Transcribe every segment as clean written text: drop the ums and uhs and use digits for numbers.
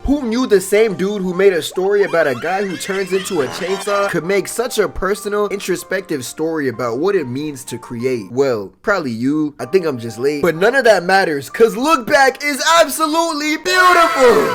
Who knew the same dude who made a story about a guy who turns into a chainsaw could make such a personal, introspective story about what it means to create? Well, probably you. I think I'm just late. But none of that matters, cause Look Back is absolutely beautiful!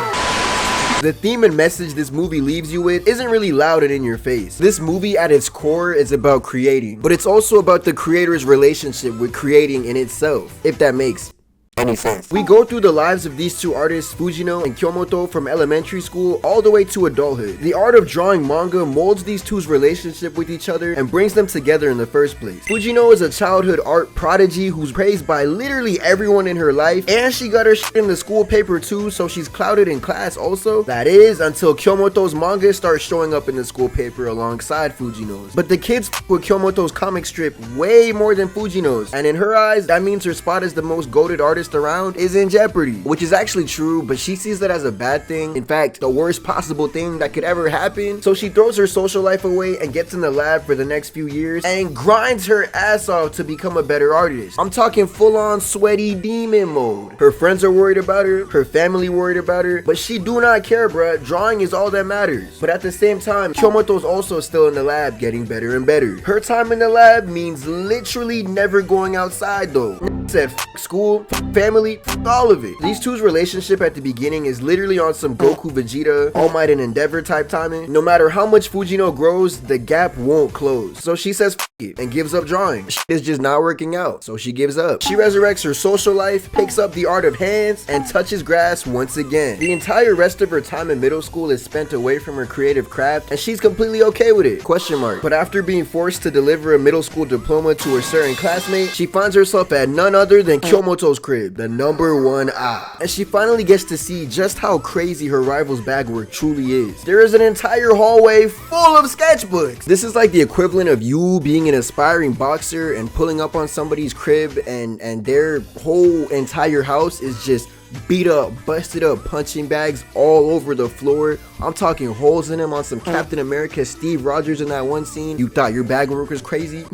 The theme and message this movie leaves you with isn't really loud and in your face. This movie at its core is about creating, but it's also about the creator's relationship with creating in itself, if that makes any sense. We go through the lives of these two artists, Fujino and Kyomoto, from elementary school all the way to adulthood. The art of drawing manga molds these two's relationship with each other and brings them together in the first place. Fujino is a childhood art prodigy who's praised by literally everyone in her life, and she got her shit in the school paper too, so she's clouded in class also. That is, until Kyomoto's manga starts showing up in the school paper alongside Fujino's. But the kids with Kyomoto's comic strip way more than Fujino's, and in her eyes, that means her spot as the most goated artist around is in jeopardy, which is actually true, but she sees that as a bad thing. In fact, the worst possible thing that could ever happen. So she throws her social life away and gets in the lab for the next few years and grinds her ass off to become a better artist. I'm talking full-on sweaty demon mode. Her friends are worried about her family worried about her, but she do not care, bruh. Drawing is all that matters. But at the same time, Kyomoto's also still in the lab getting better and better. Her time in the lab means literally never going outside though. Said f school, family, all of it. These two's relationship at the beginning is literally on some Goku, Vegeta, All Might and Endeavor type timing. No matter how much Fujino grows, the gap won't close. So she says f it and gives up drawing. Shit is just not working out, so she gives up. She resurrects her social life, picks up the art of hands, and touches grass once again. The entire rest of her time in middle school is spent away from her creative craft, and she's completely okay with it. Question mark. But after being forced to deliver a middle school diploma to a certain classmate, she finds herself at none other than Kyomoto's crib, the #1 op. And she finally gets to see just how crazy her rival's bag work truly is. There is an entire hallway full of sketchbooks. This is like the equivalent of you being an aspiring boxer and pulling up on somebody's crib and their whole entire house is just beat up, busted up punching bags all over the floor. I'm talking holes in them on some Captain America Steve Rogers in that one scene. You thought your bag work was crazy?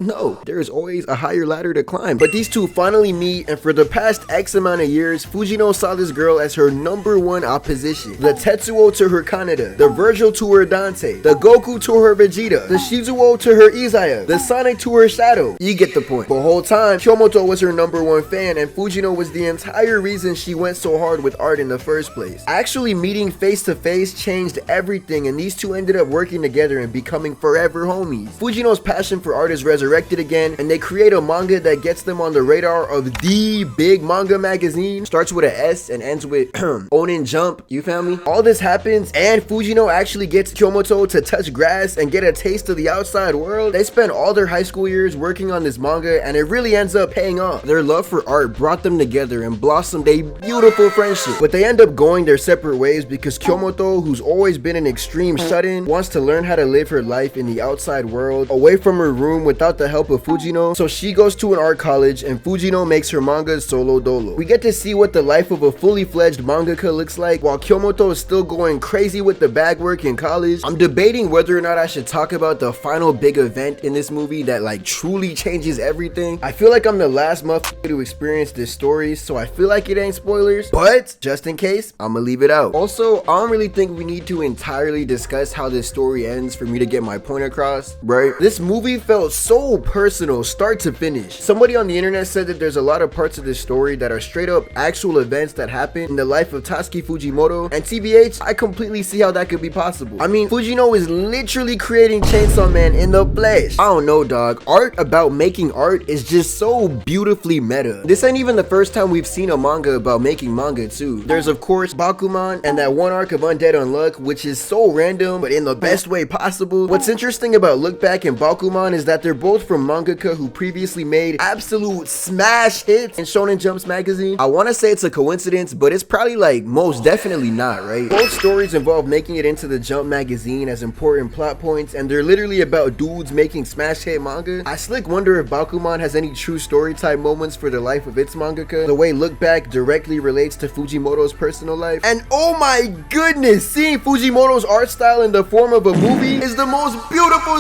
No, there is always a higher ladder to climb. But these two finally meet, and for the past X amount of years, Fujino saw this girl as her #1 opposition. The Tetsuo to her Kaneda, the Virgil to her Dante, the Goku to her Vegeta, the Shizuo to her Izaya, the Sonic to her Shadow. You get the point. The whole time, Kyomoto was her #1 fan, and Fujino was the entire reason she went so hard with art in the first place. Actually meeting face to face changed everything, and these two ended up working together and becoming forever homies. Fujino's passion for art is resurrected again, and they create a manga that gets them on the radar of the big manga magazine. Starts with an S and ends with Onin Jump, you feel me? All this happens, and Fujino actually gets Kyomoto to touch grass and get a taste of the outside world. They spent all their high school years working on this manga, and it really ends up paying off. Their love for art brought them together and blossomed a beautiful friendship. But they end up going their separate ways because Kyomoto, who's always been an extreme shut-in, wants to learn how to live her life in the outside world, away from her room without the help of Fujino. So she goes to an art college, and Fujino makes her manga solo dolo. We get to see what the life of a fully fledged mangaka looks like, while Kyomoto is still going crazy with the bag work in college. I'm debating whether or not I should talk about the final big event in this movie that like truly changes everything. I feel like I'm the last motherfucker to experience this story, so I feel like it ain't spoilers, but just in case, I'ma leave it out. Also, I don't really think we need to entirely discuss how this story ends for me to get my point across, right? This movie felt so personal start to finish. Somebody on the internet said that there's a lot of parts of this story that are straight up actual events that happened in the life of Tatsuki Fujimoto, and TBH, I completely see how that could be possible. I mean, Fujino is literally creating Chainsaw Man in the flesh. I don't know, dog. Art about making art is just so beautifully meta. This ain't even the first time we've seen a manga about making manga too. There's of course Bakuman and that one arc of Undead Unluck, which is so random but in the best way possible. What's interesting about Look Back and Bakuman is that they're both from mangaka who previously made absolute smash hits in Shonen Jump's magazine. I want to say it's a coincidence, but it's probably like most definitely not, right? Both stories involve making it into the Jump magazine as important plot points, and they're literally about dudes making smash hit manga. I slick wonder if Bakuman has any true story type moments for the life of its mangaka, the way Look Back directly relates to Fujimoto's personal life. And oh my goodness, seeing Fujimoto's art style in the form of a movie is the most beautiful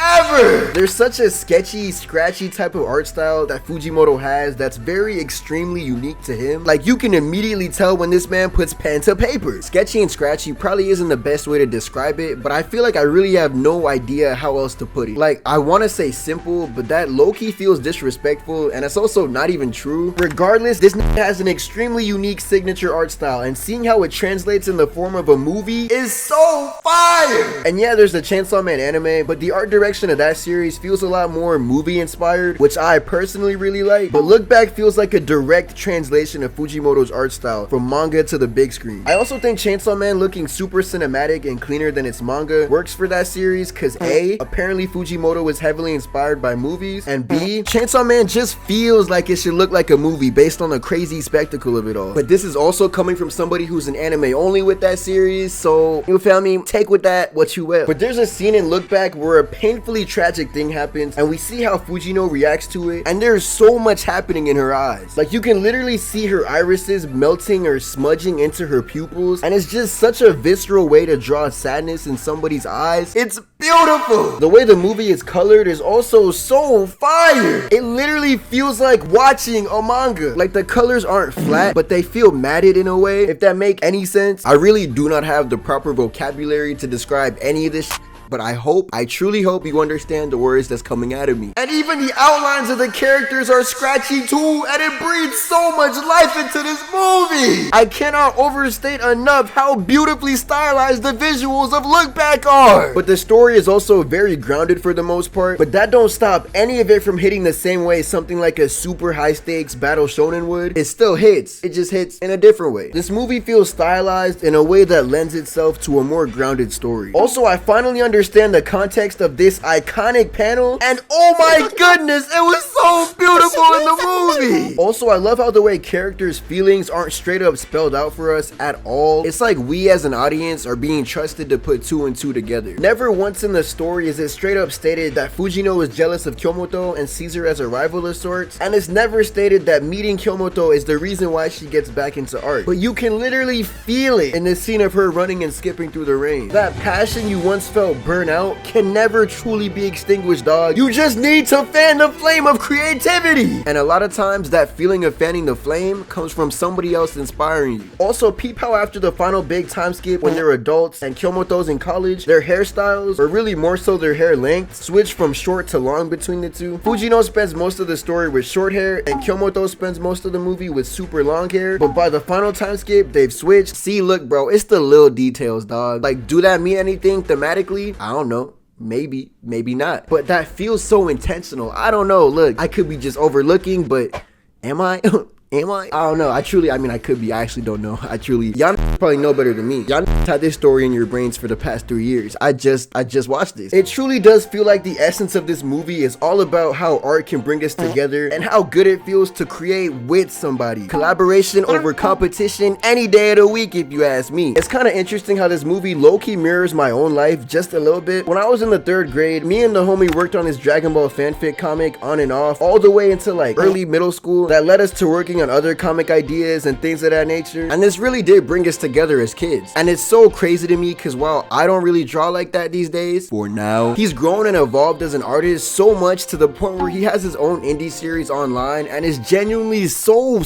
ever. There's such a sketchy, scratchy type of art style that Fujimoto has that's very extremely unique to him. Like, you can immediately tell when this man puts pen to paper. Sketchy and scratchy probably isn't the best way to describe it, but I feel like I really have no idea how else to put it. Like, I want to say simple, but that low-key feels disrespectful, and it's also not even true. Regardless, this has an extremely unique signature art style, and seeing how it translates in the form of a movie is so fire. And yeah, there's the Chainsaw Man anime, but the art direction of that series feels a lot more movie inspired, which I personally really like. But Look Back feels like a direct translation of Fujimoto's art style from manga to the big screen. I also think Chainsaw Man looking super cinematic and cleaner than its manga works for that series because A, apparently Fujimoto was heavily inspired by movies, and B, Chainsaw Man just feels like it should look like a movie based on the crazy spectacle of it all. But this is also coming from somebody who's an anime only with that series, so you feel me? Take with that what you will. But there's a scene in Look Back where a painfully tragic thing happens, and we see how Fujino reacts to it, and there's so much happening in her eyes. Like, you can literally see her irises melting or smudging into her pupils, and it's just such a visceral way to draw sadness in somebody's eyes. It's beautiful. The way the movie is colored is also so fire. It literally feels like watching a manga. Like, the colors aren't flat, but they feel matted in a way, if that make any sense. I really do not have the proper vocabulary to describe any of this, but I truly hope you understand the words that's coming out of me. And even the outlines of the characters are scratchy too, and it breathes so much life into this movie. I cannot overstate enough how beautifully stylized the visuals of Look Back are. But the story is also very grounded for the most part, but that don't stop any of it from hitting the same way something like a super high stakes battle shonen would. It still hits, it just hits in a different way. This movie feels stylized in a way that lends itself to a more grounded story. Also, I finally understand the context of this iconic panel, and oh my goodness, it was so beautiful in the movie. Also, I love how the way characters' feelings aren't straight up spelled out for us at all. It's like we as an audience are being trusted to put two and two together. Never once in the story is it straight up stated that Fujino is jealous of Kyomoto and sees her as a rival of sorts, and it's never stated that meeting Kyomoto is the reason why she gets back into art. But you can literally feel it in this scene of her running and skipping through the rain. That passion you once felt burn out can never truly be extinguished, dog. You just need to fan the flame of creativity. And a lot of times that feeling of fanning the flame comes from somebody else inspiring you. Also, peep how after the final big time skip when they're adults and Kyomoto's in college, their hairstyles, or really more so their hair length, switch from short to long between the two. Fujino spends most of the story with short hair and Kyomoto spends most of the movie with super long hair, but by the final time skip, they've switched. See, look, bro, it's the little details, dog. Like, do that mean anything thematically? I don't know. Maybe, maybe not. But that feels so intentional. I don't know. Look, I could be just overlooking, but am I? Am I? I don't know. I could be. I actually don't know. Y'all probably know better than me. Y'all had this story in your brains for the past 3 years. I just watched this. It truly does feel like the essence of this movie is all about how art can bring us together and how good it feels to create with somebody. Collaboration over competition any day of the week, if you ask me. It's kind of interesting how this movie low-key mirrors my own life just a little bit. When I was in the 3rd grade, me and the homie worked on this Dragon Ball fanfic comic on and off all the way into like early middle school. That led us to working on other comic ideas and things of that nature, and this really did bring us together as kids. And it's so crazy to me because while I don't really draw like that these days, for now, he's grown and evolved as an artist so much to the point where he has his own indie series online and is genuinely so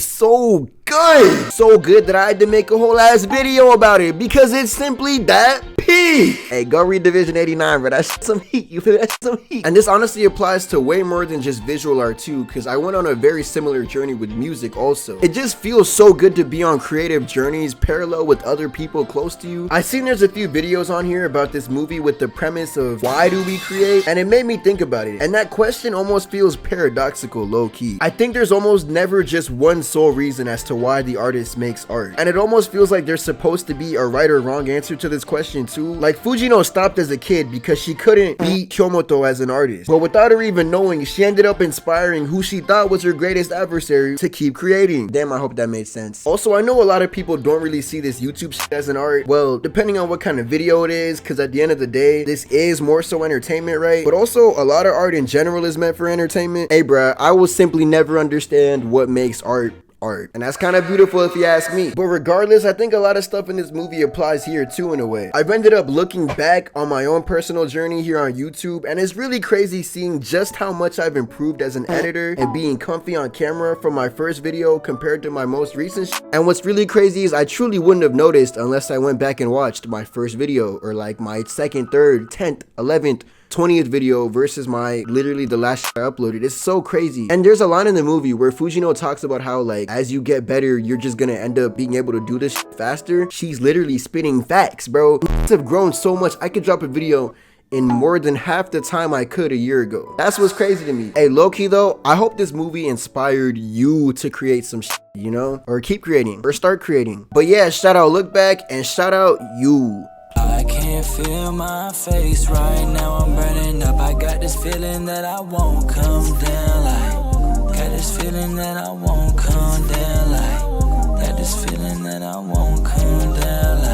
good. So good that I had to make a whole ass video about it because it's simply that peak. Hey, go read Division 89, bro. That's some heat. You feel that's some heat. And this honestly applies to way more than just visual art too, because I went on a very similar journey with music also. It just feels so good to be on creative journeys parallel with other people close to you. I've seen there's a few videos on here about this movie with the premise of why do we create, and it made me think about it. And that question almost feels paradoxical low-key. I think there's almost never just one sole reason as to why the artist makes art. And it almost feels like there's supposed to be a right or wrong answer to this question too. Like Fujino stopped as a kid because she couldn't beat Kyomoto as an artist. But without her even knowing, she ended up inspiring who she thought was her greatest adversary to keep creating. Damn, I hope that made sense. Also, I know a lot of people don't really see this YouTube shit as an art. Well, depending on what kind of video it is, because at the end of the day, this is more so entertainment, right? But also, a lot of art in general is meant for entertainment. Hey, bruh, I will simply never understand what makes art art. And that's kind of beautiful if you ask me. But regardless, I think a lot of stuff in this movie applies here too in a way. I've ended up looking back on my own personal journey here on YouTube, and it's really crazy seeing just how much I've improved as an editor and being comfy on camera from my first video compared to my most recent And what's really crazy is I truly wouldn't have noticed unless I went back and watched my first video, or like my second, third, 10th, 11th, 20th video versus my literally the last I uploaded. It's so crazy. And there's a line in the movie where Fujino talks about how like as you get better, you're just gonna end up being able to do this faster. She's literally spitting facts, bro. Have grown so much. I could drop a video in more than half the time I could a year ago. That's what's crazy to me. Hey, low-key though, I hope this movie inspired you to create some you know, or keep creating or start creating. But yeah, shout out Look Back and shout out you. I can't feel my face right now, I'm burning up. I got this feeling that I won't come down like, got this feeling that I won't come down like, got this feeling that I won't come